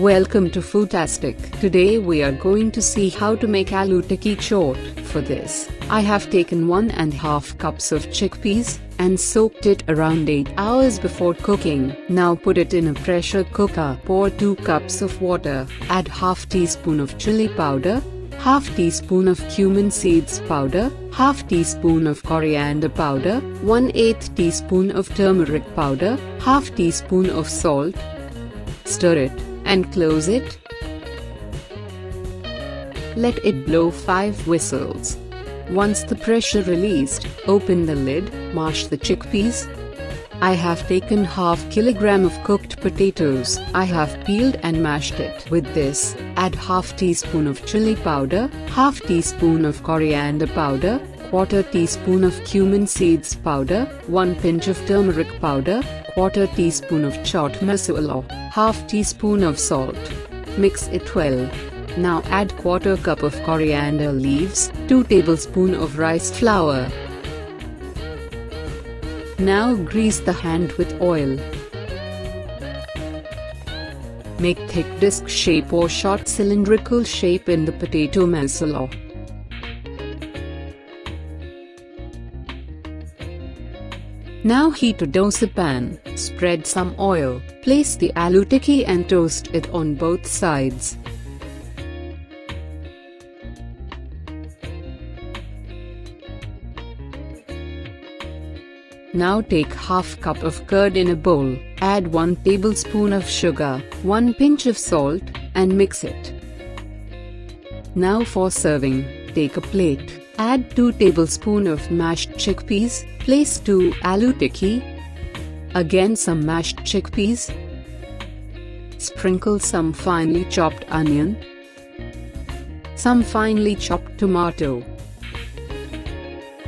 Welcome to Foodtastic. Today we are going to see how to make aloo tikki chaat. For this, I have taken 1.5 cups of chickpeas and soaked it around 8 hours before cooking. Now put it in a pressure cooker. Pour 2 cups of water. Add half teaspoon of chili powder, half teaspoon of cumin seeds powder, half teaspoon of coriander powder, 1/8 teaspoon of turmeric powder, half teaspoon of salt. Stir it and close it. Let it blow 5 whistles. Once the pressure released, open the lid, mash the chickpeas. I have taken half kilogram of cooked potatoes. I have peeled and mashed it. With this, add half teaspoon of chili powder, half teaspoon of coriander powder, quarter teaspoon of cumin seeds powder, 1 pinch of turmeric powder, quarter teaspoon of chaat masala, half teaspoon of salt. Mix it well. Now add quarter cup of coriander leaves, 2 tablespoon of rice flour. Now grease the hand with oil. Make thick disc shape or short cylindrical shape in the potato masala. Now heat a dosa pan, spread some oil, place the aloo tikki and toast it on both sides. Now take half cup of curd in a bowl, add 1 tablespoon of sugar, 1 pinch of salt, and mix it. Now for serving, take a plate, add 2 tablespoon of mashed chickpeas, place 2 aloo tikki, again some mashed chickpeas, sprinkle some finely chopped onion, some finely chopped tomato,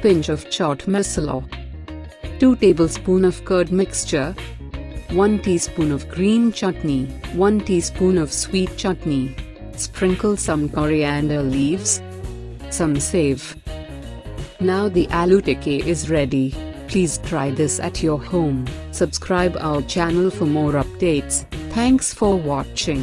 pinch of chaat masala, 2 tablespoon of curd mixture, 1 teaspoon of green chutney, 1 teaspoon of sweet chutney, sprinkle some coriander leaves, some save. Now the aloo tikki is ready. Please try this at your home. Subscribe our channel for more updates. Thanks for watching.